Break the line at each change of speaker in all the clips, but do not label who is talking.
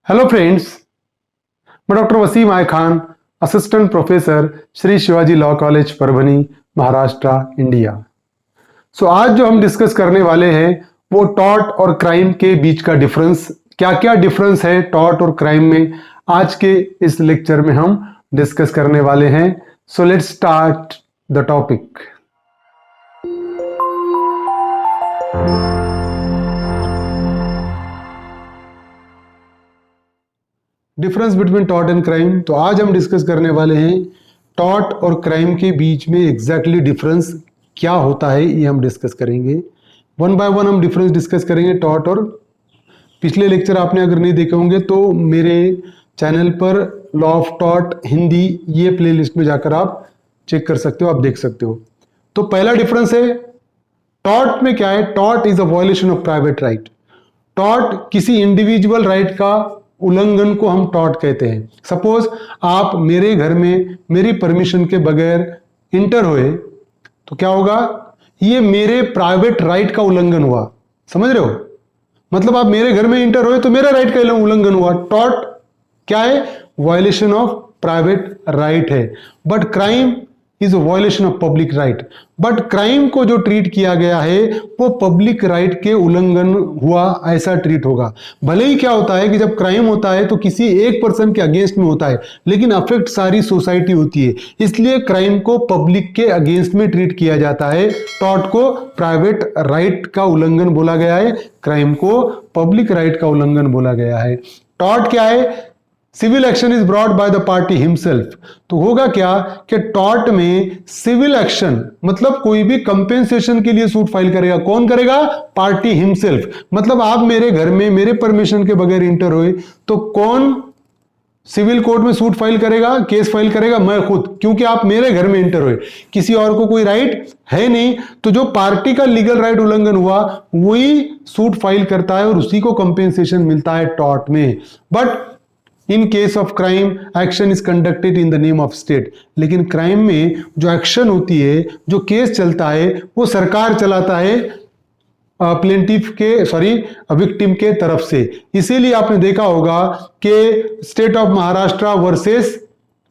Hello friends, मैं doctor Waseem I Khan, assistant professor Shri Shivaji law college Parbhani, Maharashtra, India. आज जो हम डिस्कस करने वाले हैं वो टॉर्ट और क्राइम के बीच का डिफरेंस, क्या क्या डिफरेंस है टॉर्ट और क्राइम में, आज के इस लेक्चर में हम डिस्कस करने वाले हैं। So let's start the topic. Difference between tort and crime. तो आज हम डिस्कस करने वाले हैं टॉर्ट और क्राइम के बीच में एग्जैक्टली डिफरेंस क्या होता है, ये हम डिस्कस करेंगे। वन बाय वन हम डिफरेंस डिस्कस करेंगे टॉर्ट और। पिछले लेक्चर आपने अगर नहीं देखे होंगे तो मेरे चैनल पर लॉ ऑफ टॉर्ट हिंदी ये प्लेलिस्ट में जाकर आप चेक कर सकते हो, आप देख सकते हो। तो पहला डिफरेंस है टॉर्ट में क्या है। Tort is a violation of private right. Tort किसी इंडिविजुअल राइट का उल्लंघन को हम टॉर्ट कहते हैं। सपोज आप मेरे घर में मेरी परमिशन के बगैर इंटर हुए तो क्या होगा, ये मेरे प्राइवेट राइट का उल्लंघन हुआ। समझ रहे हो, मतलब आप मेरे घर में इंटर हुए तो मेरा राइट का उल्लंघन हुआ। टॉर्ट क्या है, वायलेशन ऑफ प्राइवेट राइट है। But crime is a violation of public right. But crime को जो ट्रीट किया गया है वो पब्लिक राइट के उल्लंघन हुआ, ऐसा ट्रीट होगा। भले ही क्या होता है कि जब क्राइम होता है तो किसी एक पर्सन के अगेंस्ट में होता है, लेकिन अफेक्ट सारी सोसाइटी होती है, इसलिए क्राइम को पब्लिक के अगेंस्ट में ट्रीट किया जाता है। टॉर्ट को प्राइवेट राइट का उल्लंघन बोला गया है, क्राइम को पब्लिक राइट का उल्लंघन बोला गया है। टॉर्ट क्या है, civil action is brought by the party himself. तो होगा क्या कि टॉर्ट में सिविल एक्शन मतलब कोई भी कंपेंसेशन के लिए सूट फाइल करेगा। कौन करेगा, पार्टी हिमसेल्फ। मतलब आप मेरे घर में मेरे परमिशन के बगैर इंटर हुए तो कौन सिविल कोर्ट में सूट फाइल करेगा, केस फाइल करेगा, मैं खुद, क्योंकि आप मेरे घर में इंटर हुए, किसी और को कोई राइट है नहीं। तो जो पार्टी का लीगल राइट उल्लंघन हुआ वही सूट फाइल करता है और उसी को कंपेंसेशन मिलता है टॉर्ट में। But in case of crime action is conducted in the name of state. लेकिन क्राइम में जो एक्शन होती है, जो केस चलता है, वो सरकार चलाता है प्लेंटिफ के विक्टिम के तरफ से। इसीलिए आपने देखा होगा कि स्टेट ऑफ महाराष्ट्र वर्सेस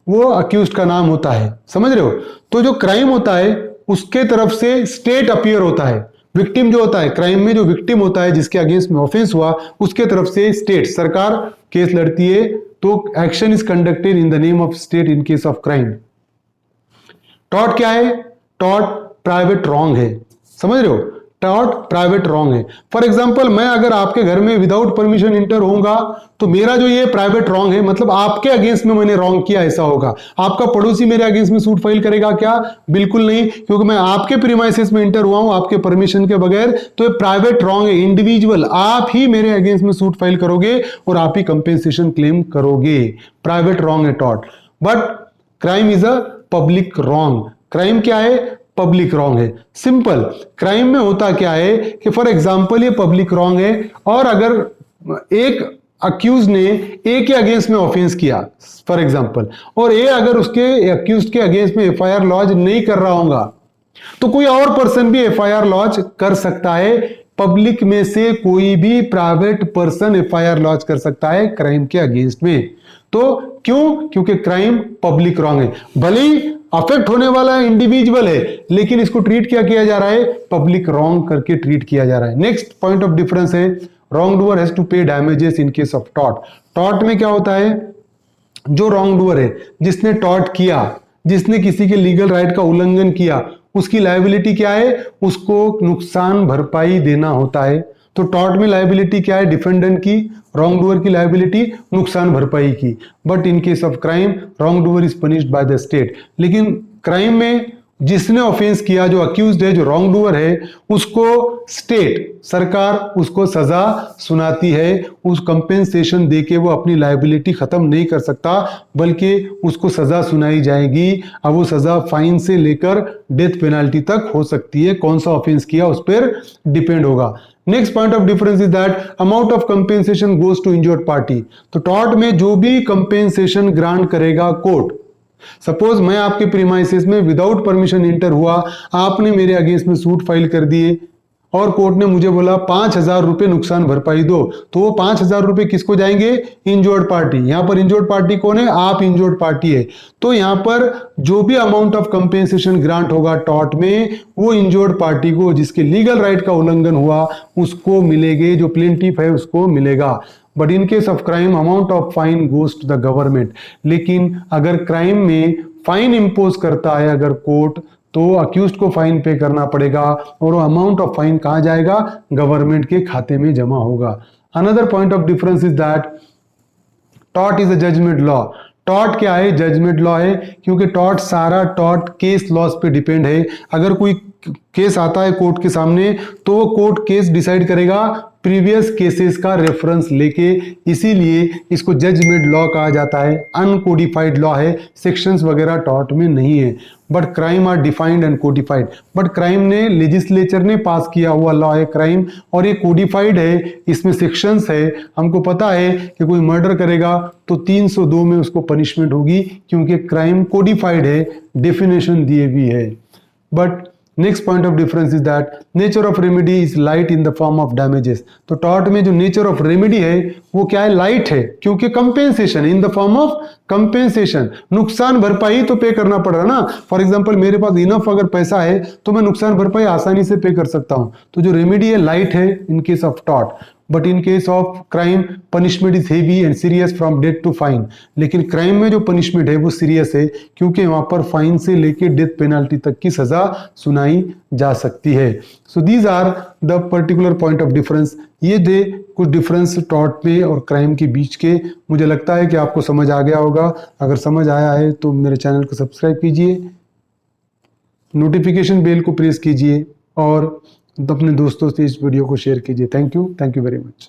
वो अक्यूज्ड का नाम होता है। समझ रहे हो, तो जो क्राइम होता है उसके तरफ से स्टेट अपीयर होता है। विक्टिम जो होता है क्राइम में, जो विक्टिम होता है जिसके अगेंस्ट में ऑफेंस हुआ, उसके तरफ से स्टेट सरकार केस लड़ती है। तो action is conducted in the name of state in case of crime. Tort क्या है, टॉर्ट प्राइवेट रॉन्ग है। समझ रहे हो, टॉर्ट प्राइवेट रॉन्ग है। फॉर एग्जांपल, मैं अगर आपके घर में विदाउट परमिशन इंटर होऊंगा तो मेरा जो ये प्राइवेट रॉन्ग है, मतलब आपके अगेंस्ट में मैंने रॉन्ग किया, ऐसा होगा। आपका पड़ोसी मेरे अगेंस्ट में सूट फाइल करेगा क्या, बिल्कुल नहीं, क्योंकि मैं आपके प्रीमाइसेस में इंटर हुआ हूं आपके परमिशन के बगैर। तो ये प्राइवेट रॉन्ग है, इंडिविजुअल आप ही मेरे अगेंस्ट में सूट फाइल करोगे और आप ही कंपेंसेशन क्लेम करोगे। प्राइवेट रॉन्ग है tort. But crime is a public wrong. Crime क्या है, पब्लिक रॉन्ग है। सिंपल, क्राइम में होता क्या है कि फॉर एग्जांपल ये पब्लिक रॉन्ग है और अगर एक अक्यूज ने ए के अगेंस्ट में ऑफेंस किया फॉर एग्जांपल, और ए अगर उसके अक्यूज के अगेंस्ट में एफआईआर लॉन्च नहीं कर रहा होगा तो कोई और पर्सन भी एफआईआर लॉन्च कर सकता है। पब्लिक में से कोई भी प्राइवेट पर्सन एफआईआर लॉन्च कर सकता है क्राइम के अगेंस्ट में। तो क्यों, क्योंकि क्राइम पब्लिक रॉन्ग है। भले ही अफेक्ट होने वाला इंडिविजुअल है, लेकिन इसको ट्रीट क्या किया जा रहा है, पब्लिक रॉन्ग करके ट्रीट किया जा रहा है। नेक्स्ट पॉइंट ऑफ डिफरेंस है रॉन्ग डूअर हैज टू पे damages in case of tort. Tort में क्या होता है, जो रॉन्ग डूअर है, जिसने टॉर्ट किया, जिसने किसी के लीगल राइट का उल्लंघन किया, उसकी लायबिलिटी क्या है, उसको नुकसान भरपाई देना होता है। तो टॉर्ट में लायबिलिटी क्या है, डिफेंडेंट की, रॉन्ग डूअर की लायबिलिटी नुकसान भरपाई की। But in case of crime wrong doer is punished by the state. लेकिन क्राइम में जिसने ऑफेंस किया, जो अक्यूज्ड है, जो रॉन्ग डूअर है, उसको स्टेट सरकार उसको सजा सुनाती है। उस कंपेंसेशन देके वो अपनी लायबिलिटी खत्म नहीं कर सकता, बल्कि उसको सजा सुनाई जाएगी। अब वो सजा फाइन से लेकर डेथ पेनाल्टी तक हो सकती है। कौन सा ऑफेंस किया उस पर डिपेंड होगा। Next point of difference is that amount of compensation goes to injured party. तो टॉर्ट में जो भी कंपेंसेशन ग्रांट करेगा कोर्ट, सपोज मैं आपके प्रीमाइसेस में विदाउट परमिशन इंटर हुआ, आपने मेरे अगेंस्ट में सूट फाइल कर दिए और कोर्ट ने मुझे बोला 5,000 रुपए नुकसान भरपाई दो, तो वो 5,000 रुपए किसको जाएंगे? Injured party. यहां पर इंजोर्ड पार्टी कौन है? आप इंजोर्ड पार्टी है। तो यहां पर जो भी अमाउंट ऑफ कंपेंसेशन ग्रांट होगा टॉर्ट में, वो इंजोर्ड पार्टी को, जिसके लीगल राइट का उल्लंघन हुआ, उसको मिलेंगे, जो प्लेंटिफ है उसको मिलेगा। But in case of crime amount of fine goes to the government. लेकिन अगर क्राइम में फाइन इंपोज करता है अगर कोर्ट, तो अक्यूज्ड को फाइन पे करना पड़ेगा, और वो अमाउंट ऑफ फाइन कहां जाएगा? गवर्नमेंट के खाते में जमा होगा। Another point of difference is that tort is a judgement law. Tort क्या है? जजमेंट लॉ है, क्योंकि टॉर्ट सारा टॉर्ट केस लॉस पे डिपेंड है। अगर कोई केस आता है कोर्ट के सामने, तो वो कोर्ट केस डिसाइड करेगा प्रीवियस केसेस का रेफरेंस लेके, इसीलिए इसको जजमेंट लॉ कहा जाता है। अनकोडिफाइड लॉ है, सेक्शंस वगैरह टॉर्ट में नहीं है, but crime are defined and codified. But crime ने लेजिस्लेचर ने पास किया हुआ लॉ है क्राइम, और ये कोडिफाइड है, इसमें सेक्शंस है। हमको पता है कि कोई मर्डर करेगा तो 302 में उसको पनिशमेंट होगी, क्योंकि क्राइम कोडिफाइड है, डेफिनेशन दिए भी है। But next point of difference is that nature of remedy is light in the form of damages. तो टॉर्ट में जो नेचर ऑफ रेमेडी है वो क्या है? लाइट है, क्योंकि compensation, in the form of compensation. नुकसान भरपाई तो पे करना पड़ रहा ना। फॉर एग्जांपल मेरे पास इनफ अगर पैसा है तो मैं नुकसान भरपाई आसानी से पे कर सकता हूं। तो जो रेमेडी है लाइट है in case of tort. But in case of crime punishment is heavy and serious from death to fine. लेकिन क्राइम में जो पनिशमेंट है वो सीरियस है, क्योंकि वहां पर फाइन से लेके डेथ पेनल्टी तक की सजा सुनाई जा सकती है। So these are the particular point of difference. ये थे कुछ डिफरेंस टॉर्ट में और क्राइम के बीच के। मुझे लगता है कि आपको समझ आ गया होगा। अगर समझ आया है तो मेरे चैनल को सब्सक्राइब कीजिए, नोटिफिकेशन बेल को प्रेस कीजिए, और अपने दोस्तों से इस वीडियो को शेयर कीजिए। Thank you very much.